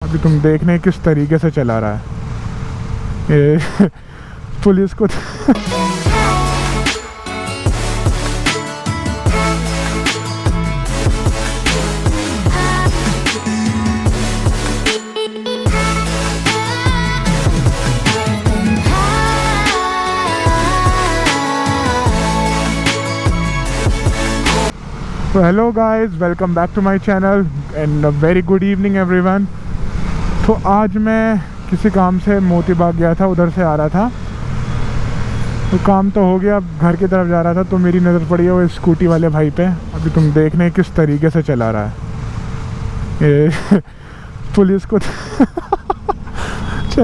अभी तुम देख रहे किस तरीके से चला रहा है ये पुलिस को तो hello guys, welcome back to my channel and very good evening everyone. तो आज मैं किसी काम से मोती बाग गया था, उधर से आ रहा था तो काम तो हो गया। अब घर की तरफ जा रहा था तो मेरी नज़र पड़ी है वो स्कूटी वाले भाई पे। अभी तुम देख रहे किस तरीके से चला रहा है ये पुलिस को चेक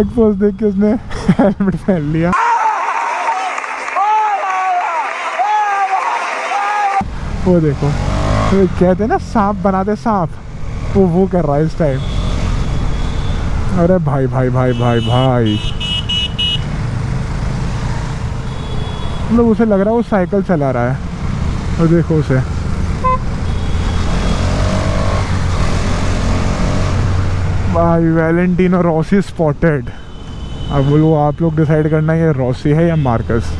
पोस्ट देख के उसने हेलमेट पहन लिया। वो देखो, तो कहते हैं ना सांप बनाते सांप, वो कर रहा है इस टाइम। अरे भाई भाई भाई भाई भाई, मतलब उसे लग रहा है वो साइकिल चला रहा है। और देखो उसे, भाई वैलेंटिनो रॉसी स्पॉटेड। अब बोलो आप लोग डिसाइड करना ये रॉसी है या मार्कस।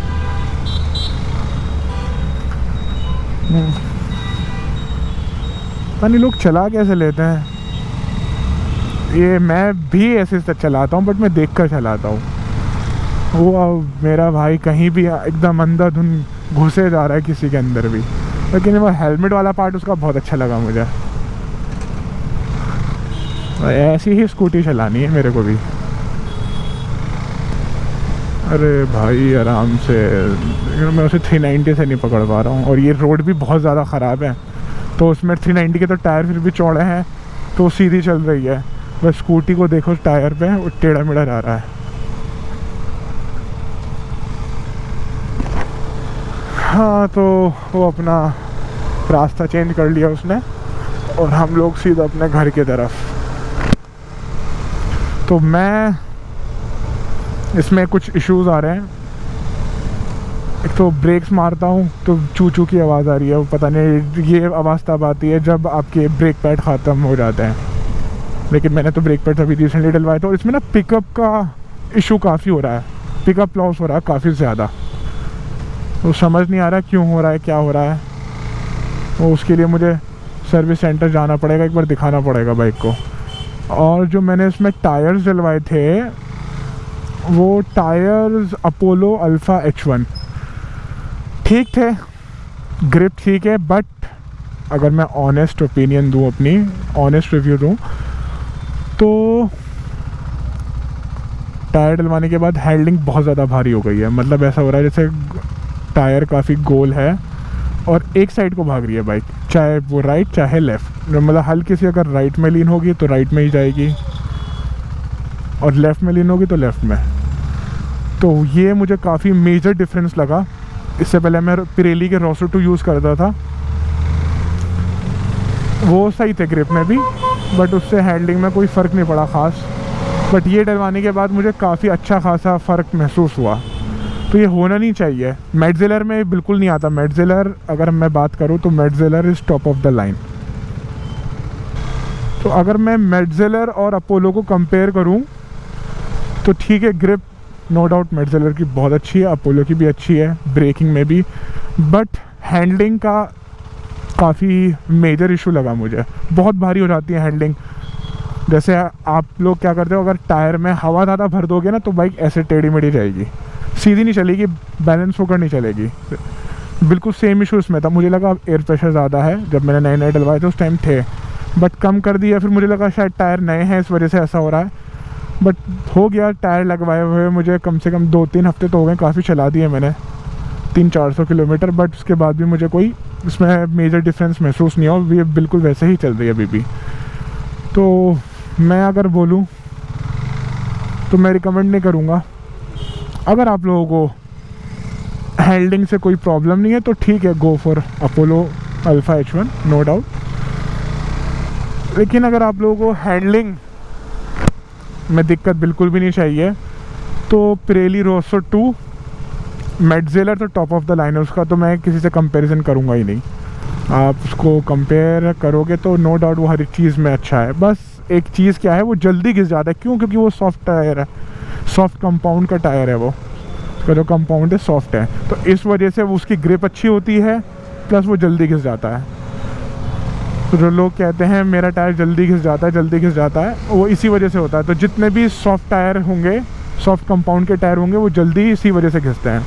पता नहीं लोग चला कैसे लेते हैं ये। मैं भी ऐसे चलाता हूँ बट मैं देख कर चलाता हूँ। वो मेरा भाई कहीं भी एकदम अंधाधुन घुसे जा रहा है किसी के अंदर भी। लेकिन वो हेलमेट वाला पार्ट उसका बहुत अच्छा लगा मुझे। ऐसी ही स्कूटी चलानी है मेरे को भी। अरे भाई आराम से, मैं उसे 390 से नहीं पकड़ पा रहा हूँ और ये रोड भी बहुत ज़्यादा ख़राब है। तो उसमें 390 के तो टायर फिर भी चौड़े हैं तो सीधी चल रही है। बस स्कूटी को देखो टायर पे वो टेढ़ा मेढ़ा जा रहा है। हाँ, तो वो अपना रास्ता चेंज कर लिया उसने और हम लोग सीधा अपने घर की तरफ। तो मैं इसमें कुछ इश्यूज आ रहे हैं। एक तो ब्रेक्स मारता हूँ तो चू चू की आवाज़ आ रही है। वो पता नहीं ये आवाज़ तब आती है जब आपके ब्रेक पैड ख़त्म हो जाते हैं। लेकिन मैंने तो ब्रेक पैड अभी रिसेंटली डलवाए थे और इसमें ना पिकअप का इशू काफ़ी हो रहा है। पिकअप लॉस हो रहा है काफ़ी ज़्यादा। तो समझ नहीं आ रहा क्यों हो रहा है, क्या हो रहा है। वो उसके लिए मुझे सर्विस सेंटर जाना पड़ेगा, एक बार दिखाना पड़ेगा बाइक को। और जो मैंने इसमें टायर्स डलवाए थे वो टायर्स अपोलो अल्फ़ा H1 ठीक थे, ग्रिप ठीक है। बट अगर मैं ऑनेस्ट ओपिनियन दूँ, अपनी ऑनेस्ट रिव्यू दूँ, तो टायर डलवाने के बाद हैंडलिंग बहुत ज़्यादा भारी हो गई है। मतलब ऐसा हो रहा है जैसे टायर काफ़ी गोल है और एक साइड को भाग रही है बाइक, चाहे वो राइट चाहे लेफ़्ट। मतलब हल्की सी अगर राइट में लीन होगी तो राइट में ही जाएगी और लेफ़्ट में लीन होगी तो लेफ़्ट में। तो ये मुझे काफ़ी मेजर डिफरेंस लगा। इससे पहले मैं पिरेली के रोसो 2 यूज़ करता था, वो सही थे ग्रिप में भी, बट उससे हैंडलिंग में कोई फ़र्क नहीं पड़ा ख़ास। बट ये डलवाने के बाद मुझे काफ़ी अच्छा खासा फ़र्क महसूस हुआ। तो ये होना नहीं चाहिए। मेटज़ेलर में बिल्कुल नहीं आता। मेटज़ेलर अगर मैं बात करूँ तो Metzeler is top of the line. तो अगर मैं मेटज़ेलर और अपोलो को कंपेयर करूँ तो ठीक है, ग्रिप नो डाउट मेटज़ेलर की बहुत अच्छी है, अपोलो की भी अच्छी है, ब्रेकिंग में भी। बट हैंडलिंग का काफ़ी मेजर इशू लगा मुझे। बहुत भारी हो जाती है हैंडलिंग। जैसे आप लोग क्या करते हो, अगर टायर में हवा ज़्यादा भर दोगे ना तो बाइक ऐसे टेढ़ी मेढ़ी जाएगी, सीधी नहीं चलेगी, बैलेंस होकर नहीं चलेगी। बिल्कुल सेम इशू इसमें था। मुझे लगा एयर प्रेशर ज़्यादा है, जब मैंने नए नए डलवाए थे उस टाइम थे, बट कम कर दिया। फिर मुझे लगा शायद टायर नए हैं इस वजह से ऐसा हो रहा है, बट हो गया। टायर लगवाए हुए मुझे कम से कम 2-3 हफ्ते तो हो गए, काफ़ी चला दिए मैंने 300-400 किलोमीटर। बट उसके बाद भी मुझे कोई इसमें मेजर डिफरेंस महसूस नहीं हुआ। ये बिल्कुल वैसे ही चल रही है अभी भी। तो मैं अगर बोलूँ तो मैं रिकमेंड नहीं करूँगा। अगर आप लोगों को हैंडलिंग से कोई प्रॉब्लम नहीं है तो ठीक है, go for Apollo alpha H1 no doubt. लेकिन अगर आप लोगों को हैंडलिंग में दिक्कत बिल्कुल भी नहीं चाहिए तो पिरेली रोसो 2, मेटज़ेलर तो टॉप ऑफ द लाइन है उसका, तो मैं किसी से कंपैरिजन करूँगा ही नहीं। आप उसको कंपेयर करोगे तो नो डाउट वो हर एक चीज़ में अच्छा है। बस एक चीज़ क्या है, वो जल्दी घिस जाता है। क्यों? क्योंकि वो सॉफ्ट टायर है, सॉफ्ट कंपाउंड का टायर है, वो उसका जो कंपाउंड है सॉफ्ट है, तो इस वजह से वो उसकी ग्रिप अच्छी होती है, प्लस वो जल्दी घिस जाता है। तो जो लोग कहते हैं मेरा टायर जल्दी घिस जाता है, जल्दी घिस जाता है, वो इसी वजह से होता है। तो जितने भी सॉफ्ट टायर होंगे, सॉफ्ट कंपाउंड के टायर होंगे, वो जल्दी इसी वजह से घिसते हैं।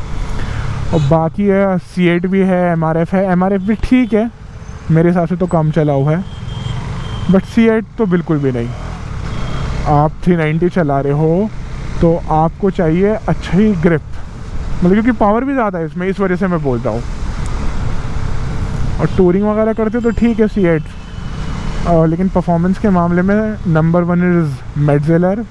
और बाकी है C8 भी है, MRF है। MRF भी ठीक है, मेरे हिसाब से तो कम चला हुआ है, बट C8 तो बिल्कुल भी नहीं। आप 390 चला रहे हो तो आपको चाहिए अच्छी ग्रिप, मतलब क्योंकि पावर भी ज़्यादा है इसमें, इस वजह से मैं बोलता हूँ। और टूरिंग वगैरह करते तो ठीक है C8, लेकिन परफॉर्मेंस के मामले में नंबर 1 इज़ मेटजेलर।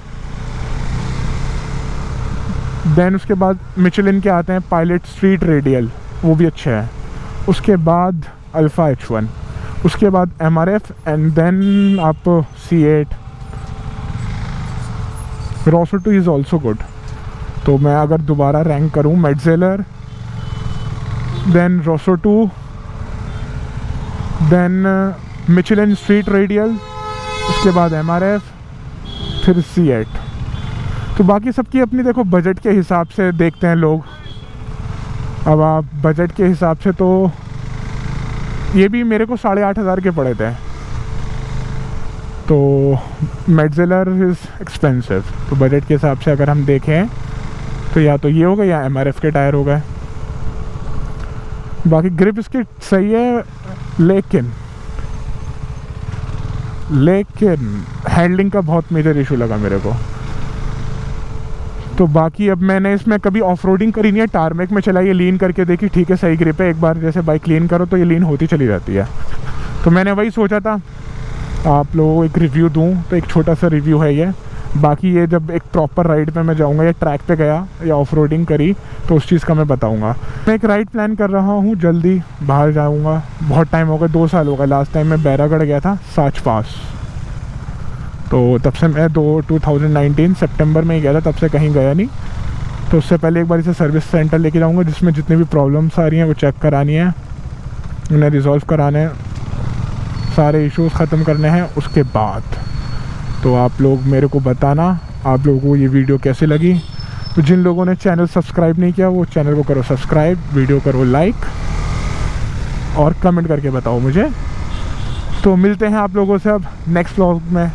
देन उसके बाद मिचेलिन के आते हैं पायलट स्ट्रीट रेडियल, वो भी अच्छा है। उसके बाद अल्फ़ा H1, उसके बाद MRF, एंड देन आप C8। रॉसो 2 is also good. तो मैं अगर दोबारा रैंक करूँ, मेटजेलर, देन रॉसो 2, देन मिचेलिन स्ट्रीट रेडियल, उसके बाद MRF, फिर C8। तो बाकी सबकी अपनी देखो बजट के हिसाब से देखते हैं लोग। अब आप बजट के हिसाब से, तो ये भी मेरे को 8,500 के पड़े थे। तो मेटजेलर इज़ एक्सपेंसिव, तो बजट के हिसाब से अगर हम देखें तो या तो ये होगा या MRF के टायर हो गए। बाकी ग्रिप इसकी सही है, लेकिन हैंडलिंग का बहुत मेजर इशू लगा मेरे को। तो बाकी अब मैंने इसमें कभी ऑफ रोडिंग करी नहीं है, टारमेक में चलाई है, लीन करके देखी, ठीक है सही ग्रिप है। एक बार जैसे बाइक लीन करो तो ये लीन होती चली जाती है। तो मैंने वही सोचा था आप लोगों को एक रिव्यू दूं, तो एक छोटा सा रिव्यू है ये। बाकी ये जब एक प्रॉपर राइड पे मैं जाऊंगा या ट्रैक पे गया या ऑफ रोडिंग करी तो उस चीज़ का मैं बताऊंगा। मैं एक राइड प्लान कर रहा हूँ, जल्दी बाहर जाऊँगा। बहुत टाइम हो गया, 2 साल हो गए। लास्ट टाइम मैं बैरागढ़ गया था, साच पास, तो तब से मैं 2019 सितंबर में ही गया था, तब से कहीं गया नहीं। तो उससे पहले एक बार इसे सर्विस सेंटर लेके जाऊँगा, जिसमें जितनी भी प्रॉब्लम्स आ रही हैं वो चेक करानी है, उन्हें रिज़ॉल्व कराने हैं, सारे इश्यूज़ ख़त्म करने हैं। उसके बाद तो आप लोग मेरे को बताना आप लोगों को ये वीडियो कैसी लगी। तो जिन लोगों ने चैनल सब्सक्राइब नहीं किया वो चैनल को करो सब्सक्राइब, वीडियो करो लाइक और कमेंट करके बताओ मुझे। तो मिलते हैं आप लोगों से अब नेक्स्ट व्लॉग में।